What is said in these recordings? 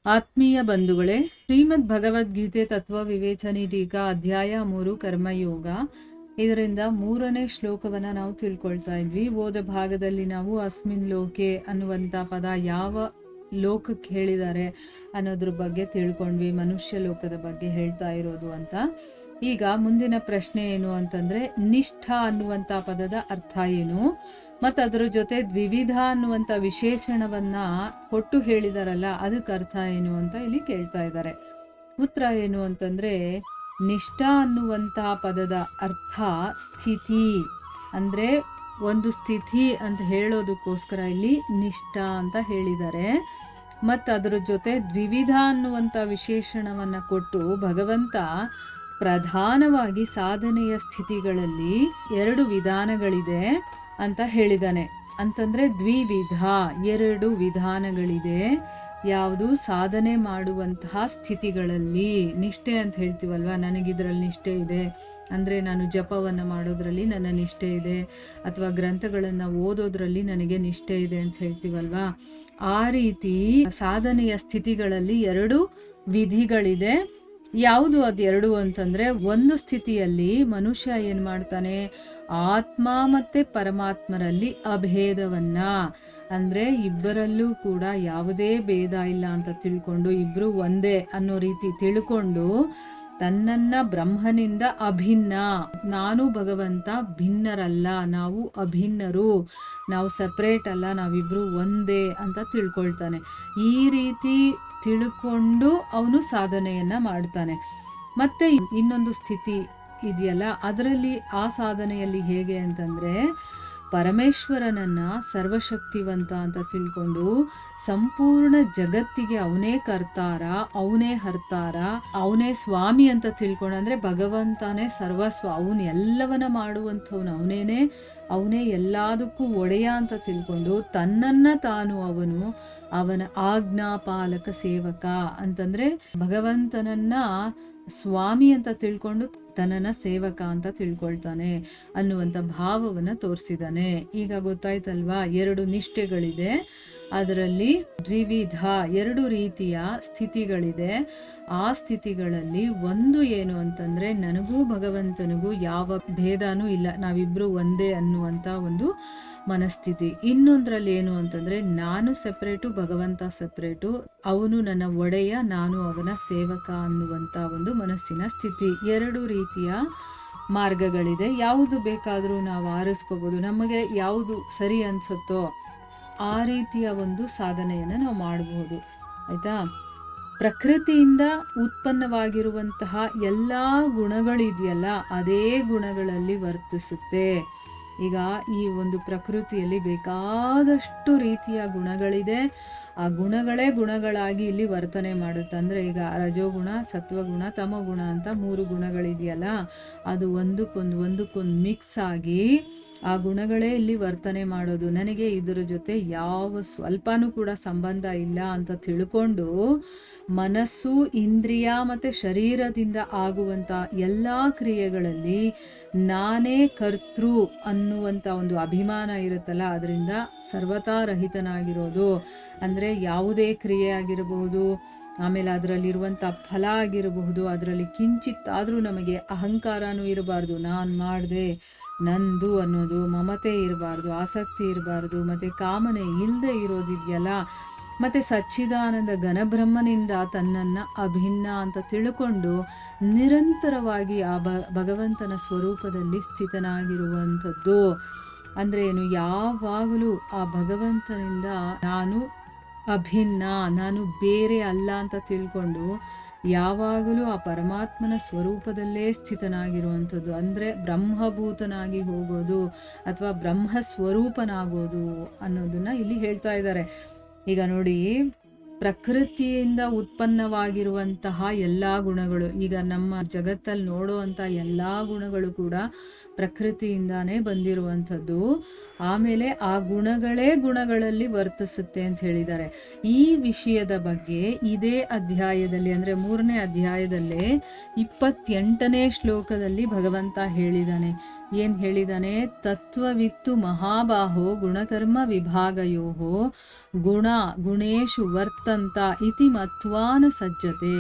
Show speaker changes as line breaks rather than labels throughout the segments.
ಆತ್ಮೀಯ ಬಂಧುಗಳೇ, ಶ್ರೀಮದ್ ಭಗವದ್ಗೀತೆ ತತ್ವ ವಿವೇಚನೆ ಟೀಕಾ ಅಧ್ಯಾಯ 3 ಕರ್ಮಯೋಗ. ಇದರಿಂದ 3ನೇ ಶ್ಲೋಕವನ್ನ ನಾವು ತಿಳ್ಕೊಳ್ತಾ ಇದ್ವಿ. ಓದ ಭಾಗದಲ್ಲಿ ನಾವು ಅಸ್ಮಿನ್ ಲೋಕೆ ಅನ್ನುವಂಥ ಪದ ಯಾವ ಲೋಕಕ್ಕೆ ಹೇಳಿದ್ದಾರೆ ಅನ್ನೋದ್ರ ಬಗ್ಗೆ ತಿಳ್ಕೊಂಡ್ವಿ. ಮನುಷ್ಯ ಲೋಕದ ಬಗ್ಗೆ ಹೇಳ್ತಾ ಇರೋದು ಅಂತ. ಈಗ ಮುಂದಿನ ಪ್ರಶ್ನೆ ಏನು ಅಂತಂದ್ರೆ, ನಿಷ್ಠ ಅನ್ನುವಂಥ ಪದದ ಅರ್ಥ ಏನು, ಮತ್ತು ಅದರ ಜೊತೆ ದ್ವಿವಿಧ ಅನ್ನುವಂಥ ವಿಶೇಷಣವನ್ನ ಕೊಟ್ಟು ಹೇಳಿದಾರಲ್ಲ, ಅದಕ್ಕೆ ಅರ್ಥ ಏನು ಅಂತ ಇಲ್ಲಿ ಕೇಳ್ತಾ ಇದ್ದಾರೆ. ಉತ್ತರ ಏನು ಅಂತಂದ್ರೆ, ನಿಷ್ಠ ಅನ್ನುವಂಥ ಪದದ ಅರ್ಥ ಸ್ಥಿತಿ, ಅಂದ್ರೆ ಒಂದು ಸ್ಥಿತಿ ಅಂತ ಹೇಳೋದಕ್ಕೋಸ್ಕರ ಇಲ್ಲಿ ನಿಷ್ಠ ಅಂತ ಹೇಳಿದ್ದಾರೆ. ಮತ್ತು ಅದರ ಜೊತೆ ದ್ವಿವಿಧ ಅನ್ನುವಂಥ ವಿಶೇಷಣವನ್ನ ಕೊಟ್ಟು ಭಗವಂತ ಪ್ರಧಾನವಾಗಿ ಸಾಧನೆಯ ಸ್ಥಿತಿಗಳಲ್ಲಿ 2 ವಿಧಾನಗಳಿದೆ ಅಂತ ಹೇಳಿದಾನೆ. ಅಂತಂದ್ರೆ ದ್ವಿವಿಧ, 2 ವಿಧಾನಗಳಿದೆ. ಯಾವುದು? ಸಾಧನೆ ಮಾಡುವಂತಹ ಸ್ಥಿತಿಗಳಲ್ಲಿ. ನಿಷ್ಠೆ ಅಂತ ಹೇಳ್ತೀವಲ್ವ, ನನಗಿದ್ರಲ್ಲಿ ನಿಷ್ಠೆ ಇದೆ ಅಂದರೆ ನಾನು ಜಪವನ್ನು ಮಾಡೋದ್ರಲ್ಲಿ ನನ್ನ ನಿಷ್ಠೆ ಇದೆ, ಅಥವಾ ಗ್ರಂಥಗಳನ್ನು ಓದೋದ್ರಲ್ಲಿ ನನಗೆ ನಿಷ್ಠೆ ಇದೆ ಅಂತ ಹೇಳ್ತೀವಲ್ವ. ಆ ರೀತಿ ಸಾಧನೆಯ ಸ್ಥಿತಿಗಳಲ್ಲಿ 2 ವಿಧಿಗಳಿದೆ. ಯಾವುದು ಅದು 2 ಅಂತಂದ್ರೆ, ಒಂದು ಸ್ಥಿತಿಯಲ್ಲಿ ಮನುಷ್ಯ ಏನು ಮಾಡ್ತಾನೆ, ಆತ್ಮ ಮತ್ತೆ ಪರಮಾತ್ಮರಲ್ಲಿ ಅಭೇದವನ್ನ, ಅಂದ್ರೆ ಇಬ್ಬರಲ್ಲೂ ಕೂಡ ಯಾವುದೇ ಭೇದ ಇಲ್ಲ ಅಂತ ತಿಳ್ಕೊಂಡು ಇಬ್ರು ಒಂದೇ ಅನ್ನೋ ರೀತಿ ತಿಳ್ಕೊಂಡು ತನ್ನನ್ನ ಬ್ರಹ್ಮನಿಂದ ಅಭಿನ್ನ, ನಾನು ಭಗವಂತ ಭಿನ್ನರಲ್ಲ, ನಾವು ಅಭಿನ್ನರು, ನಾವು ಸಪ್ರೇಟ್ ಅಲ್ಲ, ನಾವಿಬ್ರು ಒಂದೇ ಅಂತ ತಿಳ್ಕೊಳ್ತಾನೆ. ಈ ರೀತಿ ತಿಳ್ಕೊಂಡು ಅವನು ಸಾಧನೆಯನ್ನ ಮಾಡ್ತಾನೆ. ಮತ್ತೆ ಇನ್ನೊಂದು ಸ್ಥಿತಿ ಇದೆಯಲ್ಲ, ಅದರಲ್ಲಿ ಆ ಸಾಧನೆಯಲ್ಲಿ ಹೇಗೆ ಅಂತಂದ್ರೆ, ಪರಮೇಶ್ವರನನ್ನ ಸರ್ವಶಕ್ತಿವಂತ ಅಂತ ತಿಳ್ಕೊಂಡು ಸಂಪೂರ್ಣ ಜಗತ್ತಿಗೆ ಅವನೇ ಕರ್ತಾರ, ಅವನೇ ಹರ್ತಾರ, ಅವನೇ ಸ್ವಾಮಿ ಅಂತ ತಿಳ್ಕೊಂಡು, ಅಂದ್ರೆ ಭಗವಂತನೇ ಸರ್ವಸ್ವ, ಅವನು ಎಲ್ಲವನ್ನ ಮಾಡುವಂಥವನು, ಅವನೇ ಎಲ್ಲದಕ್ಕೂ ಒಡೆಯ ಅಂತ ತಿಳ್ಕೊಂಡು ತನ್ನನ್ನ ತಾನು ಅವನ ಆಜ್ಞಾಪಾಲಕ ಸೇವಕ ಅಂತಂದ್ರೆ ಭಗವಂತನನ್ನ ಸ್ವಾಮಿ ಅಂತ ತಿಳ್ಕೊಂಡು ತನ್ನನ್ನ ಸೇವಕ ಅಂತ ತಿಳ್ಕೊಳ್ತಾನೆ ಅನ್ನುವಂಥ ಭಾವವನ್ನು ತೋರಿಸಿದಾನೆ. ಈಗ ಗೊತ್ತಾಯ್ತಲ್ವಾ, 2 ನಿಷ್ಠೆಗಳಿದೆ, ಅದರಲ್ಲಿ ದ್ವಿವಿಧ 2 ರೀತಿಯ ಸ್ಥಿತಿಗಳಿದೆ. ಆ ಸ್ಥಿತಿಗಳಲ್ಲಿ ಒಂದು ಏನು ಅಂತಂದ್ರೆ, ನನಗೂ ಭಗವಂತನಿಗೂ ಯಾವ ಭೇದನೂ ಇಲ್ಲ, ನಾವಿಬ್ರು ಒಂದೇ ಅನ್ನುವಂಥ ಒಂದು ಮನಸ್ಥಿತಿ. ಇನ್ನೊಂದ್ರಲ್ಲಿ ಏನು ಅಂತಂದ್ರೆ, ನಾನು ಸೆಪ್ರೇಟು, ಭಗವಂತ ಸೆಪ್ರೇಟು, ಅವನು ನನ್ನ ಒಡೆಯ, ನಾನು ಅವನ ಸೇವಕ ಅನ್ನುವಂಥ ಒಂದು ಮನಸ್ಸಿನ ಸ್ಥಿತಿ. 2 ರೀತಿಯ ಮಾರ್ಗಗಳಿದೆ. ಯಾವುದು ಬೇಕಾದರೂ ನಾವು ಆರಿಸ್ಕೋಬಹುದು, ನಮಗೆ ಯಾವುದು ಸರಿ ಅನ್ಸುತ್ತೋ ಆ ರೀತಿಯ ಒಂದು ಸಾಧನೆಯನ್ನು ನಾವು ಮಾಡಬಹುದು. ಆಯ್ತಾ? ಪ್ರಕೃತಿಯಿಂದ ಉತ್ಪನ್ನವಾಗಿರುವಂತಹ ಎಲ್ಲ ಗುಣಗಳಿದೆಯಲ್ಲ, ಅದೇ ಗುಣಗಳಲ್ಲಿ ವರ್ತಿಸುತ್ತೆ. ಈಗ ಈ ಒಂದು ಪ್ರಕೃತಿಯಲ್ಲಿ ಬೇಕಾದಷ್ಟು ರೀತಿಯ ಗುಣಗಳಿದೆ. ಆ ಗುಣಗಳೇ ಗುಣಗಳಾಗಿ ಇಲ್ಲಿ ವರ್ತನೆ ಮಾಡುತ್ತೆ. ಅಂದರೆ ಈಗ ರಜೋಗುಣ, ಸತ್ವಗುಣ, ತಮಗುಣ ಅಂತ 3 ಗುಣಗಳಿದೆಯಲ್ಲ, ಅದು ಒಂದಕ್ಕೊಂದು ಮಿಕ್ಸ್ ಆಗಿ ಆ ಗುಣಗಳೇ ಇಲ್ಲಿ ವರ್ತನೆ ಮಾಡೋದು. ನನಗೆ ಇದರ ಜೊತೆ ಯಾವ ಸ್ವಲ್ಪನೂ ಕೂಡ ಸಂಬಂಧ ಇಲ್ಲ ಅಂತ ತಿಳ್ಕೊಂಡು ಮನಸ್ಸು, ಇಂದ್ರಿಯ ಮತ್ತು ಶರೀರದಿಂದ ಆಗುವಂಥ ಎಲ್ಲ ಕ್ರಿಯೆಗಳಲ್ಲಿ ನಾನೇ ಕರ್ತೃ ಅನ್ನುವಂಥ ಒಂದು ಅಭಿಮಾನ ಇರುತ್ತಲ್ಲ, ಅದರಿಂದ ಸರ್ವತಾ ರಹಿತನಾಗಿರೋದು. ಅಂದರೆ ಯಾವುದೇ ಕ್ರಿಯೆ ಆಗಿರಬಹುದು, ಆಮೇಲೆ ಅದರಲ್ಲಿರುವಂಥ ಫಲ ಆಗಿರಬಹುದು, ಅದರಲ್ಲಿ ಕಿಂಚಿತ್ತಾದರೂ ನಮಗೆ ಅಹಂಕಾರನೂ ಇರಬಾರ್ದು, ನಾನು ಮಾಡಿದೆ, ನಂದು ಅನ್ನೋದು, ಮಮತೆ ಇರಬಾರ್ದು, ಆಸಕ್ತಿ ಇರಬಾರ್ದು, ಮತ್ತು ಕಾಮನೆ ಇಲ್ಲದೆ ಇರೋದಿದೆಯಲ್ಲ. ಮತ್ತು ಸಚ್ಚಿದಾನಂದ ಘನಬ್ರಹ್ಮನಿಂದ ತನ್ನನ್ನು ಅಭಿನ್ನ ಅಂತ ತಿಳ್ಕೊಂಡು ನಿರಂತರವಾಗಿ ಆ ಭಗವಂತನ ಸ್ವರೂಪದಲ್ಲಿ ಸ್ಥಿತನಾಗಿರುವಂಥದ್ದು. ಅಂದರೆ ಏನು? ಯಾವಾಗಲೂ ಆ ಭಗವಂತನಿಂದ ನಾನು ಅಭಿನ್ನ, ನಾನು ಬೇರೆ ಅಲ್ಲ ಅಂತ ತಿಳ್ಕೊಂಡು ಯಾವಾಗಲೂ ಆ ಪರಮಾತ್ಮನ ಸ್ವರೂಪದಲ್ಲೇ ಸ್ಥಿತನಾಗಿರುವಂಥದ್ದು. ಅಂದರೆ ಬ್ರಹ್ಮಭೂತನಾಗಿ ಹೋಗೋದು ಅಥವಾ ಬ್ರಹ್ಮ ಸ್ವರೂಪನಾಗೋದು ಅನ್ನೋದನ್ನ ಇಲ್ಲಿ ಹೇಳ್ತಾ ಇದ್ದಾರೆ. ಈಗ ನೋಡಿ, ಪ್ರಕೃತಿಯಿಂದ ಉತ್ಪನ್ನವಾಗಿರುವಂತಹ ಎಲ್ಲ ಗುಣಗಳು, ಈಗ ನಮ್ಮ ಜಗತ್ತಲ್ಲಿ ನೋಡುವಂಥ ಎಲ್ಲ ಗುಣಗಳು ಕೂಡ ಪ್ರಕೃತಿಯಿಂದಾನೇ ಬಂದಿರುವಂಥದ್ದು. ಆಮೇಲೆ ಆ ಗುಣಗಳೇ ಗುಣಗಳಲ್ಲಿ ವರ್ತಿಸುತ್ತೆ ಅಂತ ಹೇಳಿದ್ದಾರೆ. ಈ ವಿಷಯದ ಬಗ್ಗೆ ಇದೇ ಅಧ್ಯಾಯದಲ್ಲಿ, ಅಂದರೆ 3ನೇ ಅಧ್ಯಾಯದಲ್ಲೇ 28ನೇ ಶ್ಲೋಕದಲ್ಲಿ ಭಗವಂತ ಹೇಳಿದಾನೆ. ಏನ್ ಹೇಳಿದಾನೆ, ತತ್ವವಿತ್ತು ಮಹಾಬಾಹೋ ಗುಣಕರ್ಮ ವಿಭಾಗಯೋ ಗುಣ ಗುಣೇಶು ವರ್ತಂತ ಇತಿ ಮತ್ವಾನ ಸಜ್ಜತೆ.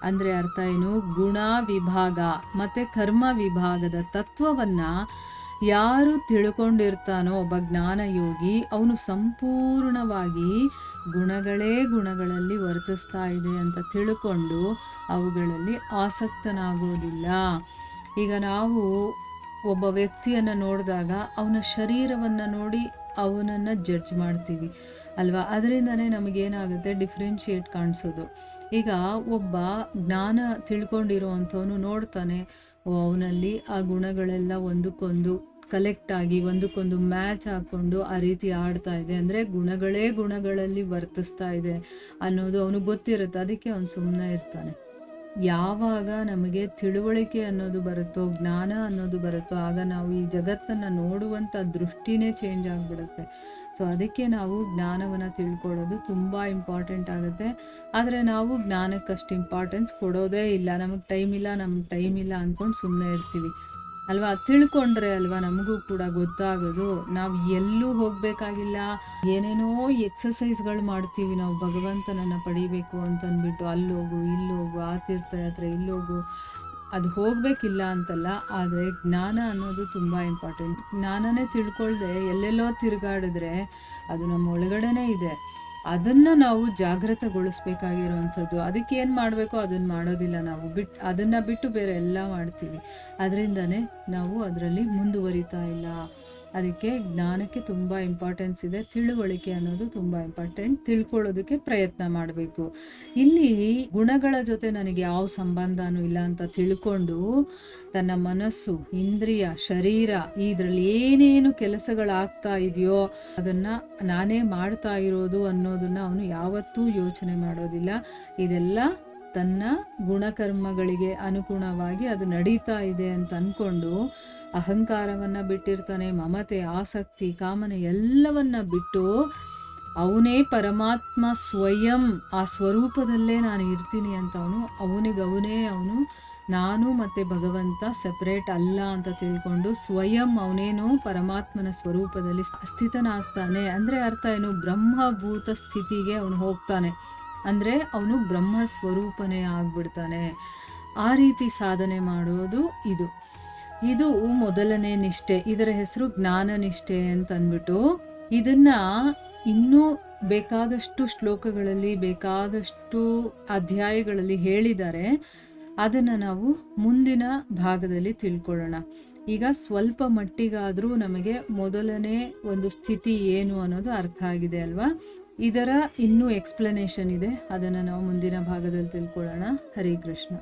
ಅಂದರೆ ಅರ್ಥ ಏನು, ಗುಣ ವಿಭಾಗ ಮತ್ತು ಕರ್ಮ ವಿಭಾಗದ ತತ್ವವನ್ನ ಯಾರು ತಿಳ್ಕೊಂಡಿರ್ತಾನೋ ಒಬ್ಬ ಜ್ಞಾನಯೋಗಿ, ಅವನು ಸಂಪೂರ್ಣವಾಗಿ ಗುಣಗಳೇ ಗುಣಗಳಲ್ಲಿ ವರ್ತಿಸ್ತಾ ಇದೆ ಅಂತ ತಿಳ್ಕೊಂಡು ಅವುಗಳಲ್ಲಿ ಆಸಕ್ತನಾಗೋದಿಲ್ಲ. ಈಗ ನಾವು ಒಬ್ಬ ವ್ಯಕ್ತಿಯನ್ನು ನೋಡಿದಾಗ ಅವನ ಶರೀರವನ್ನು ನೋಡಿ ಅವನನ್ನು ಜಡ್ಜ್ ಮಾಡ್ತೀವಿ ಅಲ್ವಾ, ಅದರಿಂದನೇ ನಮಗೇನಾಗುತ್ತೆ, ಡಿಫ್ರೆನ್ಷಿಯೇಟ್ ಕಾಣಿಸೋದು. ಈಗ ಒಬ್ಬ ಜ್ಞಾನ ತಿಳ್ಕೊಂಡಿರೋವಂಥವನು ನೋಡ್ತಾನೆ, ಅವನಲ್ಲಿ ಆ ಗುಣಗಳೆಲ್ಲ ಒಂದಕ್ಕೊಂದು ಕಲೆಕ್ಟ್ ಆಗಿ ಒಂದಕ್ಕೊಂದು ಮ್ಯಾಚ್ ಹಾಕ್ಕೊಂಡು ಆ ರೀತಿ ಆಡ್ತಾ ಇದೆ, ಅಂದರೆ ಗುಣಗಳೇ ಗುಣಗಳಲ್ಲಿ ವರ್ತಿಸ್ತಾ ಇದೆ ಅನ್ನೋದು ಅವನಿಗೆ ಗೊತ್ತಿರುತ್ತೆ. ಅದಕ್ಕೆ ಅವನು ಸುಮ್ಮನೆ ಇರ್ತಾನೆ. ಯಾವಾಗ ನಮಗೆ ತಿಳುವಳಿಕೆ ಅನ್ನೋದು ಬರುತ್ತೋ, ಜ್ಞಾನ ಅನ್ನೋದು ಬರುತ್ತೋ, ಆಗ ನಾವು ಈ ಜಗತ್ತನ್ನು ನೋಡುವಂಥ ದೃಷ್ಟಿನೇ ಚೇಂಜ್ ಆಗಿಬಿಡುತ್ತೆ. ಸೊ ಅದಕ್ಕೆ ನಾವು ಜ್ಞಾನವನ್ನು ತಿಳ್ಕೊಳ್ಳೋದು ತುಂಬ ಇಂಪಾರ್ಟೆಂಟ್ ಆಗುತ್ತೆ. ಆದರೆ ನಾವು ಜ್ಞಾನಕ್ಕಷ್ಟು ಇಂಪಾರ್ಟೆನ್ಸ್ ಕೊಡೋದೇ ಇಲ್ಲ. ನಮಗೆ ಟೈಮ್ ಇಲ್ಲ ಅಂದ್ಕೊಂಡು ಸುಮ್ಮನೆ ಇರ್ತೀವಿ ಅಲ್ವಾ. ತಿಳ್ಕೊಂಡ್ರೆ ಅಲ್ವಾ ನಮಗೂ ಕೂಡ ಗೊತ್ತಾಗೋದು. ನಾವು ಎಲ್ಲೂ ಹೋಗಬೇಕಾಗಿಲ್ಲ, ಏನೇನೋ ಎಕ್ಸಸೈಸ್ಗಳು ಮಾಡ್ತೀವಿ ನಾವು ಭಗವಂತನನ್ನು ಪಡಿಬೇಕು ಅಂತಂದ್ಬಿಟ್ಟು, ಅಲ್ಲೋಗು ಇಲ್ಲೋಗು, ಆ ತೀರ್ಥಯಾತ್ರೆ ಇಲ್ಲೋಗು, ಅದು ಹೋಗಬೇಕಿಲ್ಲ ಅಂತಲ್ಲ. ಆದರೆ ಜ್ಞಾನ ಅನ್ನೋದು ತುಂಬ ಇಂಪಾರ್ಟೆಂಟ್. ಜ್ಞಾನನೇ ತಿಳ್ಕೊಳ್ದೆ ಎಲ್ಲೆಲ್ಲೋ ತಿರುಗಾಡಿದ್ರೆ ಅದು ನಮ್ಮ ಒಳಗಡೆನೇ ಇದೆ. ಅದನ್ನು ನಾವು ಜಾಗೃತಗೊಳಿಸ್ಬೇಕಾಗಿರುವಂಥದ್ದು. ಅದಕ್ಕೆ ಏನು ಮಾಡಬೇಕೋ ಅದನ್ನು ಮಾಡೋದಿಲ್ಲ ನಾವು, ಅದನ್ನು ಬಿಟ್ಟು ಬೇರೆ ಎಲ್ಲ ಮಾಡ್ತೀವಿ. ಅದರಿಂದನೇ ನಾವು ಅದರಲ್ಲಿ ಮುಂದುವರಿತಾ ಇಲ್ಲ. ಅದಕ್ಕೆ ಜ್ಞಾನಕ್ಕೆ ತುಂಬ ಇಂಪಾರ್ಟೆನ್ಸ್ ಇದೆ. ತಿಳುವಳಿಕೆ ಅನ್ನೋದು ತುಂಬ ಇಂಪಾರ್ಟೆಂಟ್. ತಿಳ್ಕೊಳ್ಳೋದಕ್ಕೆ ಪ್ರಯತ್ನ ಮಾಡಬೇಕು. ಇಲ್ಲಿ ಗುಣಗಳ ಜೊತೆ ನನಗೆ ಯಾವ ಸಂಬಂಧನೂ ಇಲ್ಲ ಅಂತ ತಿಳ್ಕೊಂಡು ತನ್ನ ಮನಸ್ಸು, ಇಂದ್ರಿಯ, ಶರೀರ ಇದರಲ್ಲಿ ಏನೇನು ಕೆಲಸಗಳಾಗ್ತಾ ಇದೆಯೋ ಅದನ್ನು ನಾನೇ ಮಾಡ್ತಾ ಇರೋದು ಅನ್ನೋದನ್ನು ಅವನು ಯಾವತ್ತೂ ಯೋಚನೆ ಮಾಡೋದಿಲ್ಲ. ಇದೆಲ್ಲ ತನ್ನ ಗುಣಕರ್ಮಗಳಿಗೆ ಅನುಗುಣವಾಗಿ ಅದು ನಡೀತಾ ಇದೆ ಅಂತ ಅಂದ್ಕೊಂಡು ಅಹಂಕಾರವನ್ನು ಬಿಟ್ಟಿರ್ತಾನೆ. ಮಮತೆ, ಆಸಕ್ತಿ, ಕಾಮನೆ ಎಲ್ಲವನ್ನ ಬಿಟ್ಟು ಅವನೇ ಪರಮಾತ್ಮ ಸ್ವಯಂ, ಆ ಸ್ವರೂಪದಲ್ಲೇ ನಾನು ಇರ್ತೀನಿ ಅಂತ ಅವನು ನಾನು ಮತ್ತು ಭಗವಂತ ಸೆಪರೇಟ್ ಅಲ್ಲ ಅಂತ ತಿಳ್ಕೊಂಡು ಸ್ವಯಂ ಅವನೇನು ಪರಮಾತ್ಮನ ಸ್ವರೂಪದಲ್ಲಿ ಸ್ಥಿತನಾಗ್ತಾನೆ. ಅಂದರೆ ಅರ್ಥ ಏನು, ಬ್ರಹ್ಮಭೂತ ಸ್ಥಿತಿಗೆ ಅವನು ಹೋಗ್ತಾನೆ. ಅಂದರೆ ಅವನು ಬ್ರಹ್ಮ ಸ್ವರೂಪನೇ ಆಗ್ಬಿಡ್ತಾನೆ. ಆ ರೀತಿ ಸಾಧನೆ ಮಾಡೋದು ಇದು ಮೊದಲನೇ ನಿಷ್ಠೆ. ಇದರ ಹೆಸರು ಜ್ಞಾನ ನಿಷ್ಠೆ ಅಂತ ಅಂದ್ಬಿಟ್ಟು, ಇದನ್ನ ಇನ್ನೂ ಬೇಕಾದಷ್ಟು ಶ್ಲೋಕಗಳಲ್ಲಿ, ಬೇಕಾದಷ್ಟು ಅಧ್ಯಾಯಗಳಲ್ಲಿ ಹೇಳಿದ್ದಾರೆ. ಅದನ್ನು ನಾವು ಮುಂದಿನ ಭಾಗದಲ್ಲಿ ತಿಳ್ಕೊಳ್ಳೋಣ. ಈಗ ಸ್ವಲ್ಪ ಮಟ್ಟಿಗಾದರೂ ನಮಗೆ ಮೊದಲನೇ ಒಂದು ಸ್ಥಿತಿ ಏನು ಅನ್ನೋದು ಅರ್ಥ ಆಗಿದೆ ಅಲ್ವಾ. ಇದರ ಇನ್ನೂ ಎಕ್ಸ್ಪ್ಲನೇಷನ್ ಇದೆ, ಅದನ್ನು ನಾವು ಮುಂದಿನ ಭಾಗದಲ್ಲಿ ತಿಳ್ಕೊಳ್ಳೋಣ. ಹರೇ ಕೃಷ್ಣ.